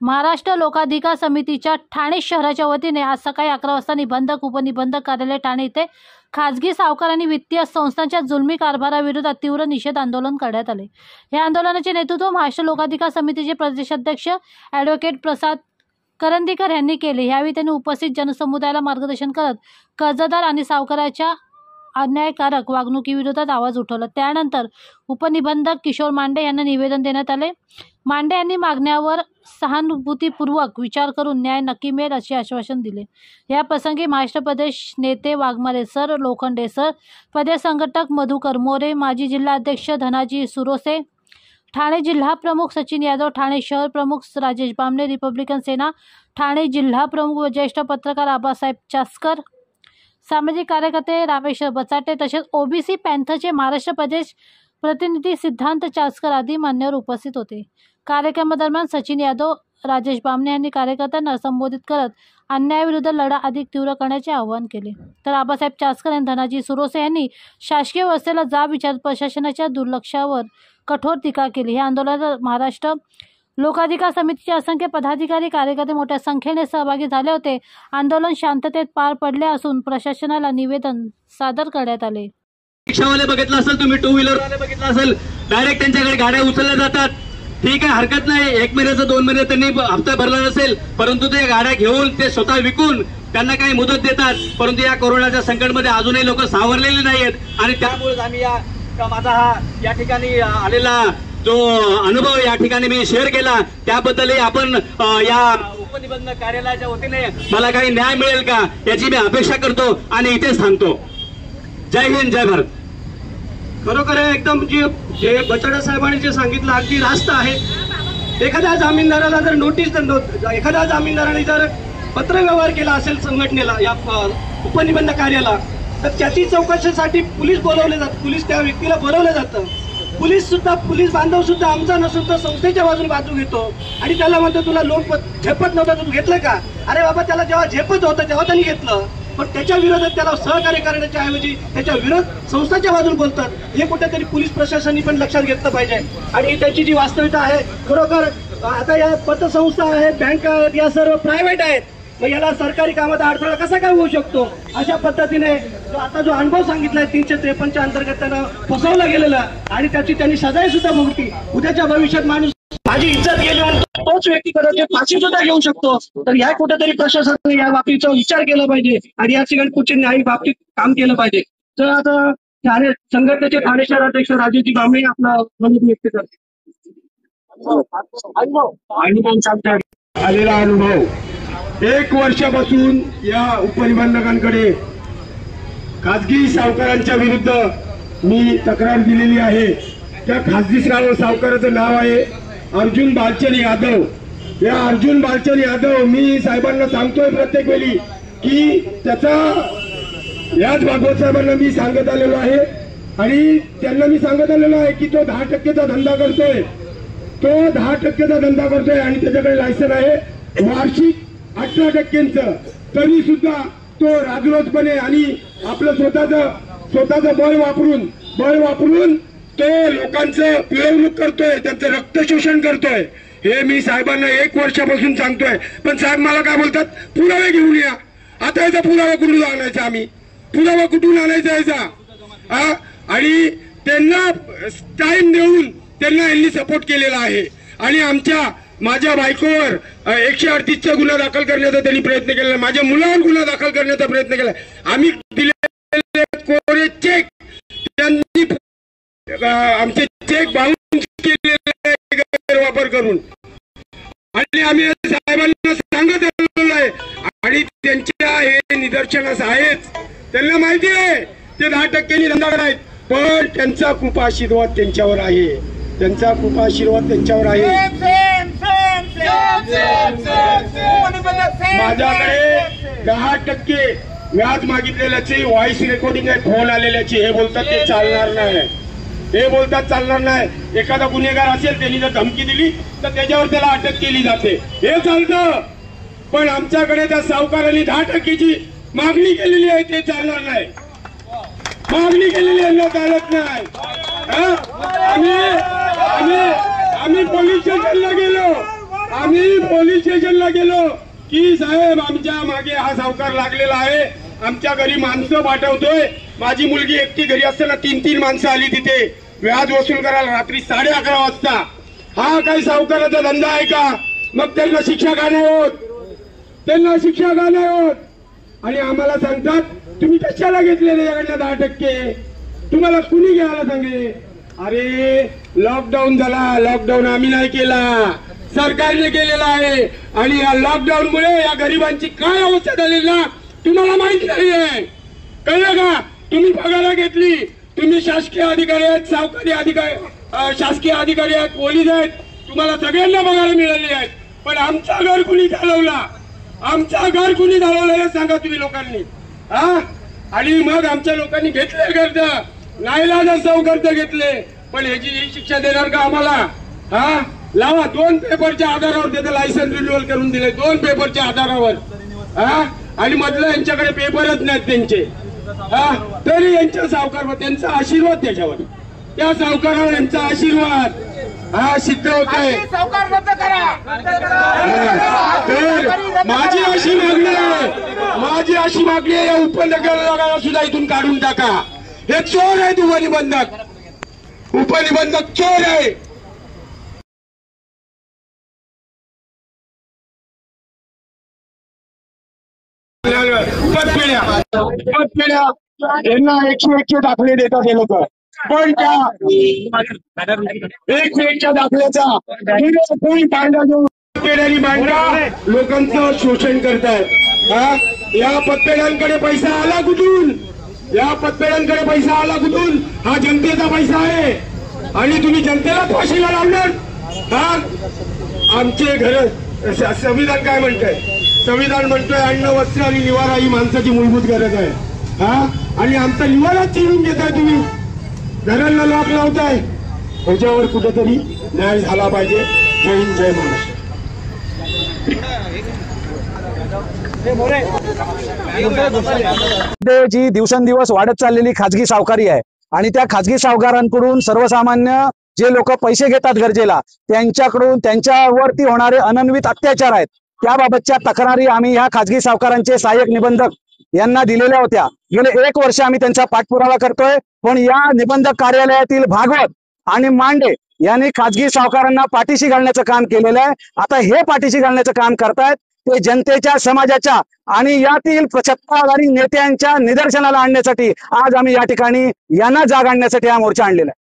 महाराष्ट्र लोकाधिकार समितीच्या ठाणे शहराच्या वतीने आज सकाळी 11 वाजता निबंधक उपनिबंधक कार्यालय ठाणे येथे खाजगी सावकार आणि वित्तीय संस्थांच्या जुलमी कारभाराविरोधात तीव्र निषेध आंदोलन करण्यात आले। या आंदोलनाचे नेतृत्व महाराष्ट्र लोकाधिकार समितीचे प्रदेशाध्यक्ष ॲडव्होकेट प्रसाद करंदीकर यांनी केले। यावेळी त्यांनी उपस्थित जनसमुदायाला मार्गदर्शन करत कर्जदार आणि सावकाराच्या अन्यायकारक वागणुकीविरोधात आवाज उठवला। त्यानंतर उपनिबंधक किशोर मांडे यांना निवेदन देण्यात आले। मांडे यांनी मागण्यावर सहानुभूतीपूर्वक विचार करून न्याय नक्की मिळेल असे आश्वासन दिले। या प्रसंगी महाराष्ट्र प्रदेश नेते वाघमारे सर, लोखंडे सर, प्रदेश संघटक मधुकर मोरे, माजी जिल्हाध्यक्ष धनाजी सुरोसे, ठाणे जिल्हा प्रमुख सचिन यादव, ठाणे शहर प्रमुख राजेश बामणे, रिपब्लिकन सेना ठाणे जिल्हा प्रमुख व ज्येष्ठ पत्रकार आबासाहेब चास्कर, सामाजिक कार्यकर्ते रामेश्वर बचाटे तसेच ओबीसी पॅन्थरचे महाराष्ट्र प्रदेश प्रतिनिधी सिद्धांत चास्कर आदी मान्यवर उपस्थित होते। कार्यक्रमादरम्यान सचिन यादव, राजेश बामणे यांनी कार्यकर्त्यांना संबोधित करत अन्यायाविरुद्ध लढा अधिक तीव्र करण्याचे आवाहन केले। तर आबासाहेब चास्कर आणि धनाजी सुरोसे यांनी शासकीय व्यवस्थेला जाब विचारत प्रशासनाच्या दुर्लक्षावर कठोर टीका केली। या आंदोलनात महाराष्ट्र लोकाधिकार समितीचे असंख्य पदाधिकारी कार्यकर्ते मोठ्या संख्येने सहभागी झाले होते। आंदोलन शांततेत पार पडले असून प्रशासनाला निवेदन सादर करण्यात आले। रिक्षावाले बघितलं असेल तुम्ही, टू व्हीलर वाले बघितलं असेल, डायरेक्ट त्यांच्याकडे गाड्या उचलल्या जातात। ठीक आहे, हरकत नाही, 1 महिन्याचा 2 महिने त्यांनी हप्ता भरला नसेल, परंतु ते गाड्या घेऊन ते स्वतः विकून त्यांना काही मुदत देतात। परंतु या कोरोनाच्या संकटमध्ये अजूनही लोक सावरलेले नाहीत आणि त्यामुळे आम्ही माझा हा या ठिकाणी आलेला जो अनुभव या ठिकाणी मी शेअर केला, त्याबद्दलही आपण या उपनिबंधक कार्यालयाच्या वतीने मला काही न्याय मिळेल का याची मी अपेक्षा करतो आणि इथेच थांबतो। जय हिंद, जय भारत। खरोखर एकदम जे बचाटे साहेबांनी जे सांगितलं अगदी रास्त आहे। एखाद्या जामीनदाराला जर नोटीस, एखाद्या जामीनदाराने जर पत्रव्यवहार केला असेल संघटनेला या उपनिबंधक कार्याला, तर त्याची चौकशीसाठी पोलीस बोलवले जातात, पोलीस त्या व्यक्तीला बोलवलं जातं। पोलीस बांधव सुद्धा आमचा नसून तर संस्थेच्या बाजूने बाजू घेतो आणि त्याला म्हणतो तुला लोन झेपत नव्हतं, तू घेतलं का? अरे बाबा, त्याला जेव्हा झेपत होतं तेव्हा त्यांनी घेतलं, पण त्याच्या विरोधात त्याला सहकार्य करण्याच्या ऐवजी त्याच्या विरोध संस्थाच्या बाजूने बोलतात। हे कुठेतरी पोलीस प्रशासनाने पण लक्षात घेतलं पाहिजे। आणि त्याची जी वास्तविकता आहे, खरोखर आता या पतसंस्था आहेत, बँका आहेत, या सर्व प्रायव्हेट आहेत, मग याला सरकारी कामात अडथळा कसा काय होऊ शकतो? अशा पद्धतीने आता जो अनुभव सांगितलाय 353 अंतर्गत त्यांना फसवलं गेलेलं आणि त्याची त्यांनी सजाही सुद्धा भोगली। उद्याच्या भविष्यात माणूस माझी इज्जत गेली म्हणून तोच व्यक्ती कदाचित फाशी सुद्धा घेऊ शकतो। तर या कुठेतरी प्रशासनाने या बाबतीचा विचार केला पाहिजे आणि या कुठे न्याय बाबतीत काम केलं पाहिजे। तर आता ठाणे संघटनेचे ठाणे शहराध्यक्ष राजेश बामणे आपला मत व्यक्त करतात। आलेला अनुभव 1 वर्षापासून या उपनिबंधकांकडे खाजगी सावकारांच्या विरुद्ध मी तक्रार दिलेली आहे। त्या खाजगी सावकाराचं नाव आहे अर्जुन बालचंद यादव। या अर्जुन बालचंद यादव, मी साहेबांना सांगतोय प्रत्येक वेळी की त्याचा, याच भागवत साहेबांना मी सांगत आलेलो आहे आणि त्यांना मी सांगत आलेलो आहे की तो 10% धंदा करतोय, तो 10% धंदा करतोय आणि त्याच्याकडे लायसन आहे वार्षिक 18%, तरी सुद्धा तो राजरोजपणे आणि आपलं स्वतःचं बळ वापरून तो लोकांचं पिळवणूक करतोय, त्यांचं रक्त शोषण करतोय। हे मी साहेबांना 1 वर्षापासून सांगतोय, पण साहेब मला काय बोलतात, पुरावे घेऊन या। आता याचा पुरावा कुठून आणायचा? आम्ही पुरावा कुठून आणायचा याचा? आणि त्यांना टाइम देऊन त्यांना यांनी सपोर्ट केलेला आहे आणि माझ्या बायकोवर 138चा गुन्हा दाखल करण्याचा त्यांनी प्रयत्न केला, माझ्या मुलावर गुन्हा दाखल करण्याचा प्रयत्न केला। आम्ही दिलेले कोरे चेक त्यांनी आमचे चेक बाउन्स केलेले वापर करून आणि आम्ही साहेबांना सांगत आलेलो आहे आणि त्यांच्या हे निदर्शनास आहेच। त्यांना माहिती आहे ते 10% धंदा करायत, पण त्यांचा खूप आशीर्वाद त्यांच्यावर आहे, त्यांचा खूप आशीर्वाद त्यांच्यावर आहे। माझ्याकडे 10% व्याज मागितलेल्याची व्हॉइस रेकॉर्डिंग आहे, फोन आलेल्याची। हे बोलतात ते चालणार नाही, हे बोलतात चालणार नाही। एखादा गुन्हेगार असेल, त्यांनी जर धमकी दिली तर त्याच्यावर त्याला अटक केली जाते, हे चालतं। पण आमच्याकडे त्या सावकारांनी 10%ची मागणी केलेली आहे, ते चालणार नाही। मागणी केलेली आहे, चालत नाही। आम्ही पोलीस स्टेशनला गेलो, आम्ही पोलीस स्टेशनला गेलो की साहेब आमच्या मागे हा सावकार लागलेला आहे, आमच्या घरी माणसं पाठवतोय. माझी मुलगी एकटी घरी असताना 3 माणसं आली तिथे व्याज वसूल करायला रात्री 11:30 वाजता. हा काही सावकाराचा धंदा आहे का? मग त्यांना शिक्षा का नाही होत? त्यांना शिक्षा का नाही होत? आणि आम्हाला सांगतात तुम्ही कशाला घेतलेले याकडनं 10%? तुम्हाला कुणी घ्यायला सांगे? अरे लॉकडाऊन झाला, लॉकडाऊन आम्ही नाही केला, सरकारने केलेला आहे. आणि या लॉकडाऊन मुळे या गरिबांची काय अवस्था झाली ना तुम्हाला माहित नाहीये. कळलं का? तुम्ही पगार घेतली, तुम्ही शासकीय अधिकारी आहेत, सावकारी अधिकारी, शासकीय अधिकारी आहेत, पोलीस आहेत, तुम्हाला सगळ्यांना पगार मिळाले आहेत. पण आमचा घर कुणी चालवला? आमचा घर कुणी चालवलं हे सांगा तुम्ही लोकांनी. हा आणि मग आमच्या लोकांनी घेतले कर्ज, नाईलाजास्तव कर्ज घेतले. पण ह्याची ही शिक्षा देणार का आम्हाला? हा लावा 2 पेपरच्या आधारावर त्याचं लायसन्स रिन्युअल करून दिले, 2 पेपरच्या आधारावर. हा आणि मधलं यांच्याकडे पेपरच नाहीत त्यांचे. हा तरी यांच्या सावकार त्यांचा आशीर्वाद त्याच्यावर, त्या सावकारावर यांचा आशीर्वाद हा सिद्ध होत आहे. तर माझी अशी मागणी आहे या उपनिबंधकाला सुद्धा इथून काढून टाका. हे चोर आहेत, उपनिबंधक चोर आहे. पतपेढ्या यांना 101 दाखले देतात हे लोक, पण त्या 101च्या दाखल्याचा कोणी फायदा घेऊन पतपेढ्यांनी बांधला लोकांचं शोषण करतायत. हा या पतपेढ्यांकडे पैसा आला कुठून? या पतपेढ्यांकडे पैसा आला कुठून? हा जनतेचा पैसा आहे आणि तुम्ही जनतेला फाशीला लावणार. हा आमचे घर संविधान काय म्हणतंय? संविधान म्हणतोय अन्न, वस्त्र आणि निवारा ही माणसाची मूलभूत गरज आहे. हा आणि आमचा निवारा चिरून घेताय तुम्ही, घरांना लॉक लावताय. ह्याच्यावर कुठेतरी न्याय झाला पाहिजे. जय हिंद, जय महाराष्ट्र. जी दिवसेंदिवस वाढत चाललेली खाजगी सावकारी आहे आणि त्या खाजगी सावकारांकडून सर्वसामान्य जे लोक पैसे घेतात गरजेला त्यांच्याकडून त्यांच्यावरती होणारे अनन्वित अत्याचार आहेत, त्याबाबतच्या तक्रारी आम्ही ह्या खाजगी सावकारांचे सहाय्यक निबंधक यांना दिलेल्या होत्या. गेले 1 वर्ष आम्ही त्यांचा पाठपुरावा करतोय, पण या निबंधक कार्यालयातील भागवत आणि मांडे यांनी खाजगी सावकारांना पाठीशी घालण्याचं काम केलेलं आहे. आता हे पाठीशी घालण्याचं काम करतायत ते जनतेच्या, समाजाच्या आणि यातील सत्ताधारी नेत्यांच्या निदर्शनाला आणण्यासाठी आज आम्ही या ठिकाणी यांना जाग आणण्यासाठी हा मोर्चा आणलेला आहे.